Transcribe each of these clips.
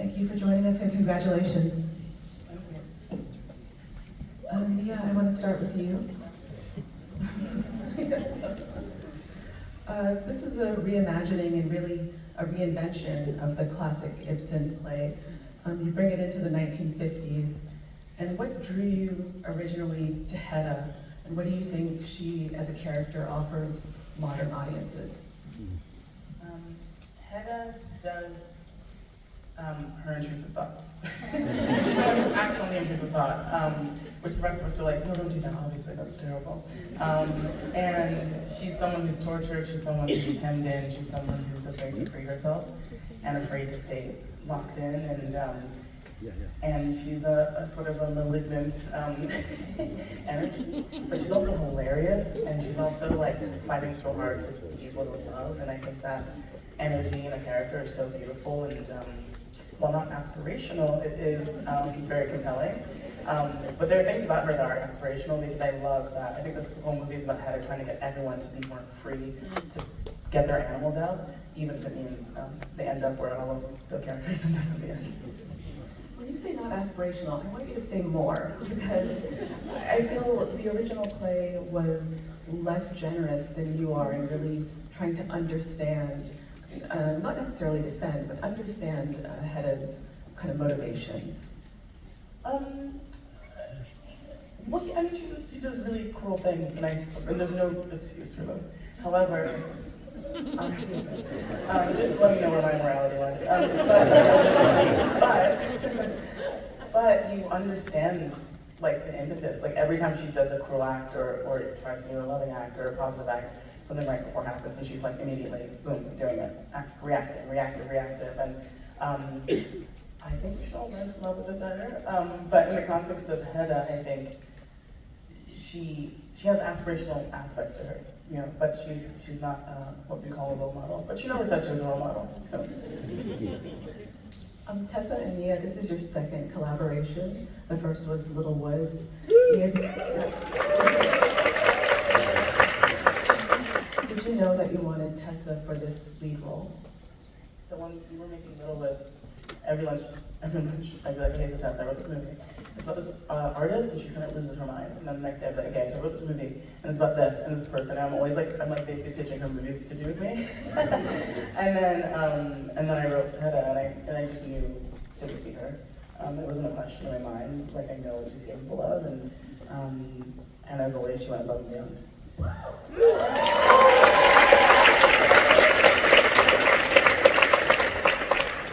Thank you for joining us and congratulations. Nia, I want to start with you. This is a reimagining and really a reinvention of the classic Ibsen play. You bring it into the 1950s. And what drew you originally to Hedda? And what do you think she, as a character, offers modern audiences? Hedda does her intrusive thoughts. She's someone who acts on the intrusive thought, which the rest of us are like, no, don't do that, obviously, that's terrible. And she's someone who's tortured, she's someone who's hemmed in, she's someone who's afraid to free herself and afraid to stay locked in, and she's a sort of a malignant energy, but she's also hilarious, and she's also like fighting so hard to be able to love, and I think that energy in a character is so beautiful, and while not aspirational, it is very compelling. But there are things about her that are aspirational because I love that. I think this whole movie is about Hedda trying to get everyone to be more free, to get their animals out, even if it means they end up where all of the characters end up at the end. When you say not aspirational, I want you to say more, because I feel the original play was less generous than you are in really trying to understand, not necessarily defend, but understand Hedda's kind of motivations. Well, I mean, she does really cruel things, and there's no excuse for them. However, just let me know where my morality lies. But you understand, like, the impetus. Like, every time she does a cruel act or tries to do a loving act or a positive act, something right before happens, and she's like immediately, boom, doing it, reactive. And I think we should all learn to love with it better. But in the context of Hedda, I think she has aspirational aspects to her, you know, but she's not what we call a role model. But she never said she was a role model, so. Tessa and Nia, this is your second collaboration. The first was Little Woods. Nia, did you know that you wanted Tessa for this lead role? So when we were making Little Woods, every lunch, I'd be like, okay, so Tessa, I wrote this movie. It's about this artist, and she kind of loses her mind. And then the next day, I'd be like, okay, so I wrote this movie, and it's about this, and this person. And I'm like basically pitching her movies to do with me. and then I wrote Hedda, and I just knew it would be her. It wasn't a question in my mind. Like, I know what she's capable of, and as always, she went above and beyond.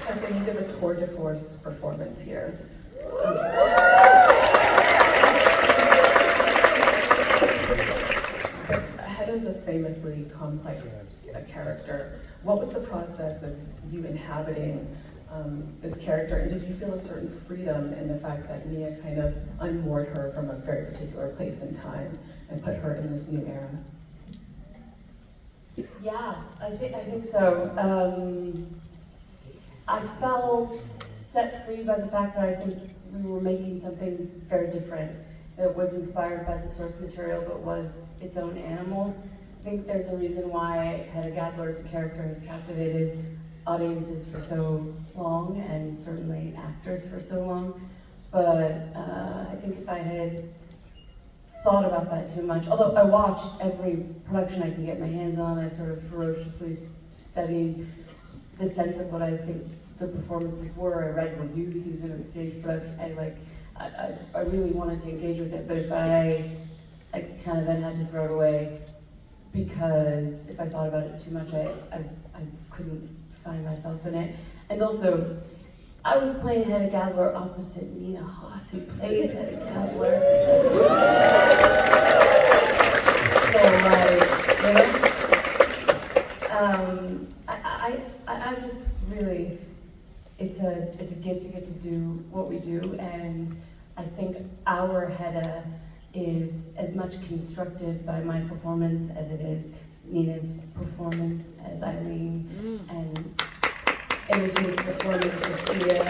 Tessa, you give a tour de force performance here. Hedda's a famously complex character. What was the process of you inhabiting this character, and did you feel a certain freedom in the fact that Nia kind of unmoored her from a very particular place and time and put her in this new era? Yeah, I think so. I felt set free by the fact that I think we were making something very different that was inspired by the source material but was its own animal. I think there's a reason why Hedda Gabler as a character has captivated audiences for so long, and certainly actors for so long. But I think if I had thought about that too much, although I watched every production I could get my hands on, I sort of ferociously studied the sense of what I think the performances were. I read reviews even on stage, but I really wanted to engage with it. But if I kind of then had to throw it away, because if I thought about it too much, I couldn't find myself in it. And also, I was playing Hedda Gabler opposite Nina Haas, who played Hedda Gabler. So I'm just really, it's a gift to get to do what we do, and I think our Hedda is as much constructed by my performance as it is Nina's performance as Eileen, and Imogen's performance as Thea,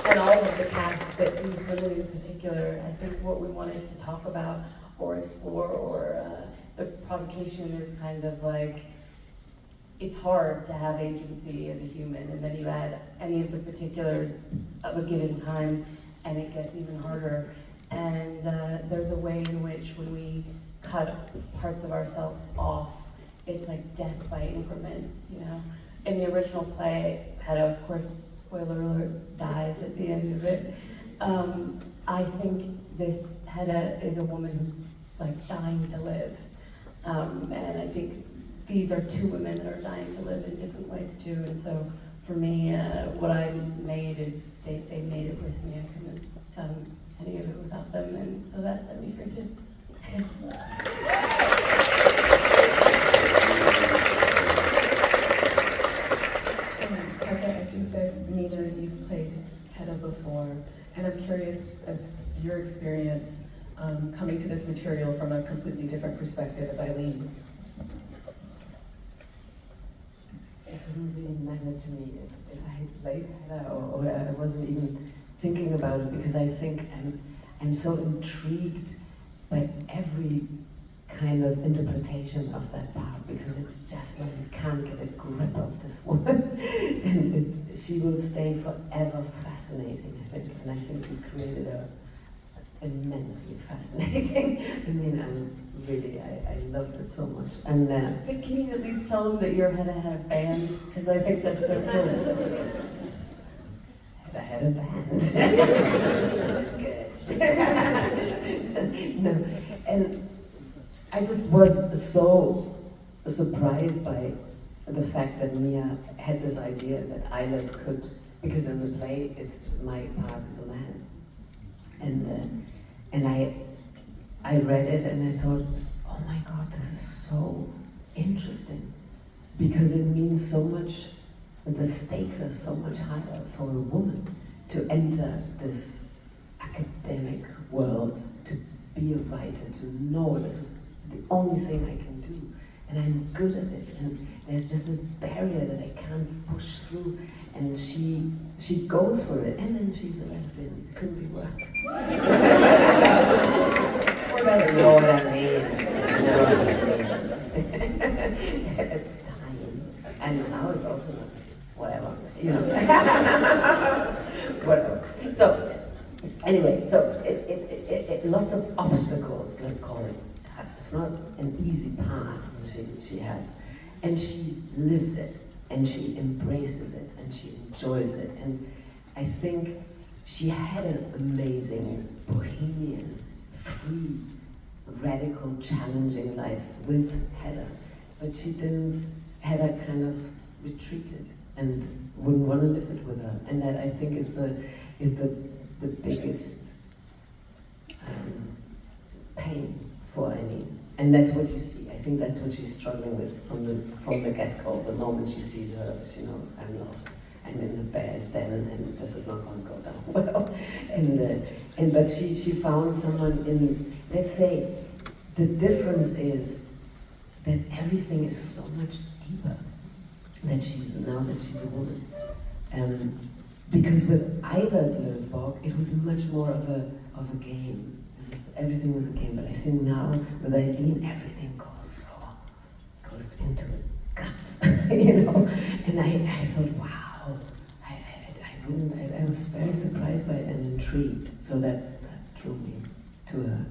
and all of the cast, but these women in particular. I think what we wanted to talk about or explore, or the provocation is kind of like it's hard to have agency as a human, and then you add any of the particulars of a given time, and it gets even harder. And there's a way in which when we cut parts of ourselves off, it's like death by increments, you know? In the original play, Hedda, of course, spoiler alert, dies at the end of it. I think this Hedda is a woman who's like dying to live. And I think these are two women that are dying to live in different ways too. And so for me, what I made is they made it with me. I couldn't have done any of it without them. And so that set me free too. Tessa, as you said, Mina, you've played Hedda before, and I'm curious as your experience coming to this material from a completely different perspective as Eileen. It didn't really matter to me if I had played Hedda or I wasn't even thinking about it, because I think I'm so intrigued by every kind of interpretation of that part, because it's just like you can't get a grip of this woman. And she will stay forever fascinating, I think. And I think we created a immensely fascinating. I mean, I loved it so much. And But can you at least tell them that your Hedda had a band? Because I think that's so cool. I had a band. That's good. No, and I just was so surprised by the fact that Mia had this idea that Eilert could, because in the play, it's my part as a man. And I read it and I thought, oh my God, this is so interesting, because it means so much, the stakes are so much higher for a woman to enter this academic world, to be a writer, to know this is the only thing I can do, and I'm good at it, and there's just this barrier that I can't push through, and she goes for it, and then she's a lesbian. Couldn't be worse. Or better, know what I mean. Know what I mean. At the time, and now it's also not, whatever, you know. Whatever. So anyway, so it lots of obstacles, let's call it. It's not an easy path she has, and she lives it, and she embraces it, and she enjoys it, and I think she had an amazing bohemian, free, radical, challenging life with Hedda, but she didn't. Hedda kind of retreated and wouldn't want to live it with her, and that I think is the biggest pain for Eileen. And that's what you see. I think that's what she's struggling with from the get-go. The moment she sees her, she knows, I'm lost. I'm in the bear's den, and this is not going to go down well. But she found someone in. Let's say the difference is that everything is so much deeper that now that she's a woman. Because with Eilert Löwbock, it was much more of a game. Everything was a game, but I think now with Eileen, everything goes into the guts, you know. And I thought, wow, I was very surprised by it and intrigued. So that drew me to her.